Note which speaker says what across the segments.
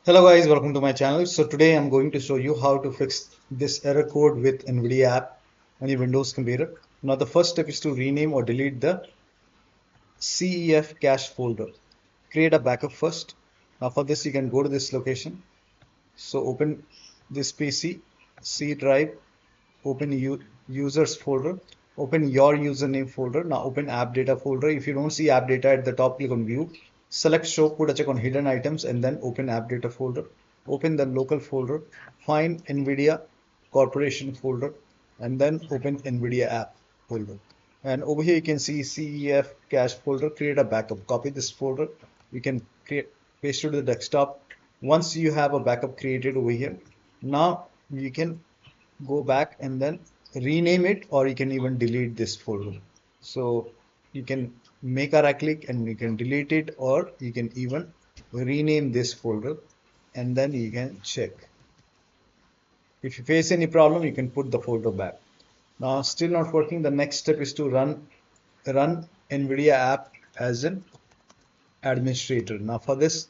Speaker 1: Hello guys, welcome to my channel. So today I'm going to show you how to fix this error code with Nvidia app on your Windows computer. Now the first step is to rename or delete the CEF cache folder. Create a backup first. Now for this you can go to this location. So open this PC, C drive, open users folder, open your username folder. Now open app data folder. If you don't see app data at the top, click on view, select show, put a check on hidden items, and then open app data folder. Open the local folder, find Nvidia corporation folder, and then open Nvidia app folder. And over here you can see CEF cache folder. Create a backup. Copy this folder. You can create paste it to the desktop. Once you have a backup created over here, now you can go back and then rename it, or you can even delete this folder. So you can make a right click and you can delete it, or you can even rename this folder and then you can check. If you face any problem, you can put the folder back. Now still not working. The next step is to run Nvidia app as an administrator. Now for this,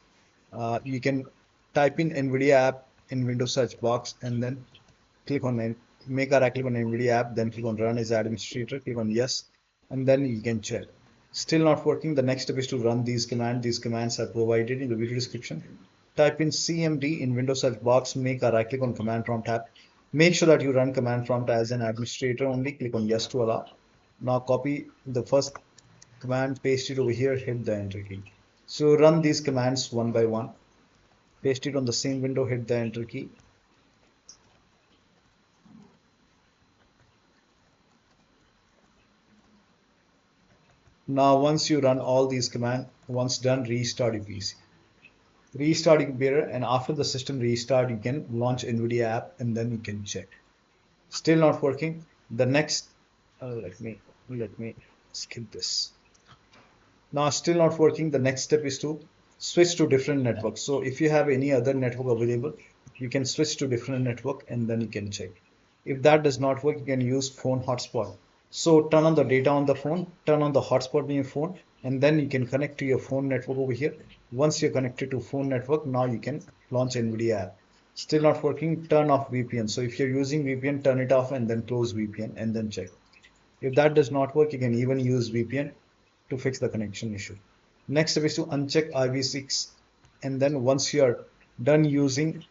Speaker 1: you can type in Nvidia app in Windows search box and then click on make a right click on Nvidia app, then click on run as administrator, click on yes, and then you can check. Still not working. The next step is to run these commands. These commands are provided in the video description. Type in CMD in Windows search box, make a right click on command prompt tab. Make sure that you run command prompt as an administrator only. Click on yes to allow. Now copy the first command, paste it over here, hit the enter key. So run these commands one by one. Paste it on the same window, hit the enter key. Now once you run all these commands, once done, restart your PC. Restart your computer, and after the system restart, you can launch Nvidia app and then you can check. Still not working. The next, let me skip this. Now still not working. The next step is to switch to different networks. So if you have any other network available, you can switch to different network and then you can check. If that does not work, you can use phone hotspot. So turn on the data on the phone, turn on the hotspot in your phone, and then you can connect to your phone network over here. Once you're connected to phone network, now you can launch Nvidia app. Still not working, turn off VPN. So if you're using VPN, turn it off and then close VPN and then check. If that does not work, you can even use VPN to fix the connection issue. Next step is to uncheck IV6, and then once you're done using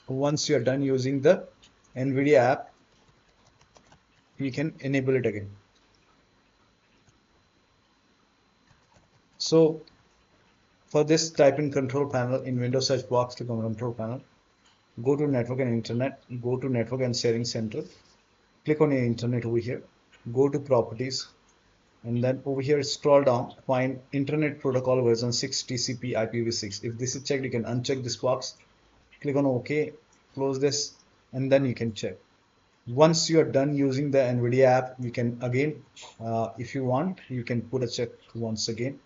Speaker 1: the Nvidia app, you can enable it again. So for this, type in control panel in Windows search box, click on control panel, go to network and internet, go to network and sharing center, click on your internet over here, go to properties, and then over here scroll down, find internet protocol version 6 TCP IPv6. If this is checked, you can uncheck this box, click on OK, close this, and then you can check. Once you are done using the Nvidia app, you can again, if you want, you can put a check once again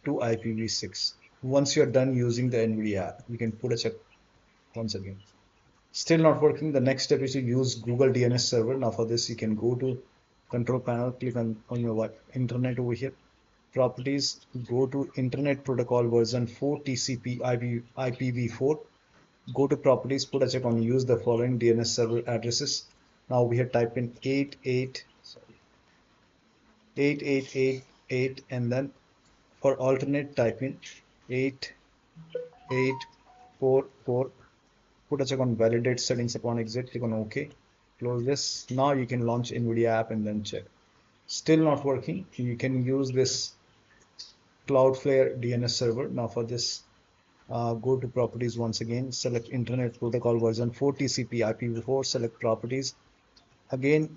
Speaker 1: to IPv6. Once you are done using the Nvidia app, you can put a check once again. Still not working. The next step is to use Google DNS server. Now for this, you can go to control panel, click on your internet over here, properties, go to internet protocol version 4 TCP IPv4, go to properties, put a check on use the following DNS server addresses. Now we have type in 8888, and then for alternate type in 8844. Put a check on validate settings upon exit, click on OK, close this. Now you can launch Nvidia app and then check. Still not working. You can use this Cloudflare DNS server. Now for this, go to properties once again, select internet protocol version 4 TCP IPv4, select properties. Again,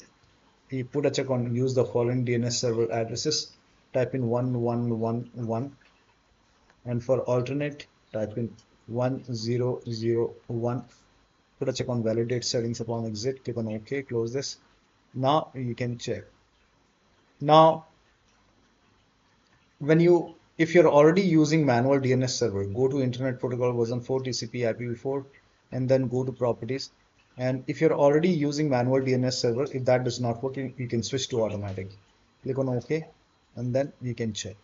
Speaker 1: you put a check on use the following DNS server addresses, type in 1111, and for alternate type in 1001. Put a check on validate settings upon exit, click on OK, close this. Now you can check. Now if you're already using manual DNS server, go to internet protocol version 4 TCP IPv4 and then go to properties. And if you're already using manual DNS server, if that does not work, you can switch to automatic. Click on OK and then you can check.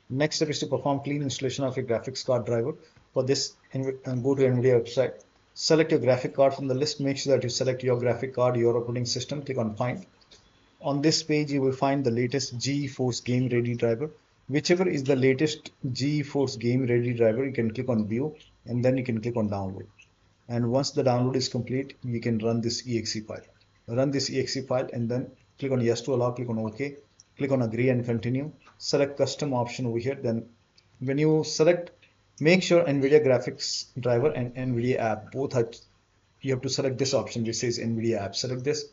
Speaker 1: Next step is to perform clean installation of your graphics card driver. For this, go to Nvidia website, select your graphic card from the list, make sure that you select your graphic card, your operating system, click on find. On this page, you will find the latest GeForce Game Ready driver. Whichever is the latest GeForce Game Ready driver, you can click on view and then you can click on download. And once the download is complete, you can run this exe file. Run this exe file and then click on yes to allow, click on OK, click on agree and continue. Select custom option over here. Then when you select, make sure NVIDIA graphics driver and NVIDIA app both are, you have to select this option which says NVIDIA app. Select this,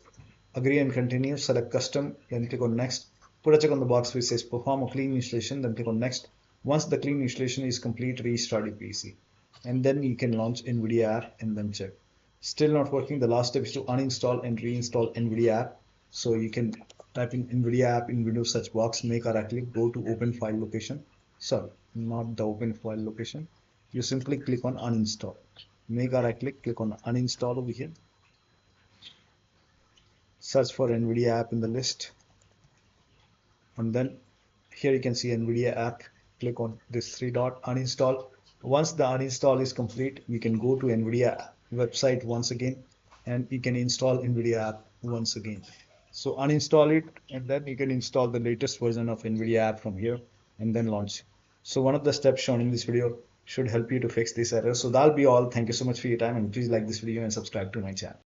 Speaker 1: agree and continue, select custom, then click on next. Put a check on the box which says perform a clean installation, then click on next. Once the clean installation is complete, restart your PC. And then you can launch NVIDIA app and then check. Still not working, the last step is to uninstall and reinstall NVIDIA app. So you can type in NVIDIA app in Windows search box, make a right click, go to open file location. Sorry, not the open file location. You simply click on uninstall. Make a right click, click on uninstall over here. Search for NVIDIA app in the list. And then here you can see NVIDIA app. Click on this three dot, uninstall. Once the uninstall is complete, you can go to NVIDIA website once again and you can install NVIDIA app once again. So uninstall it and then you can install the latest version of NVIDIA app from here and then launch. So one of the steps shown in this video should help you to fix this error. So that'll be all. Thank you so much for your time and please like this video and subscribe to my channel.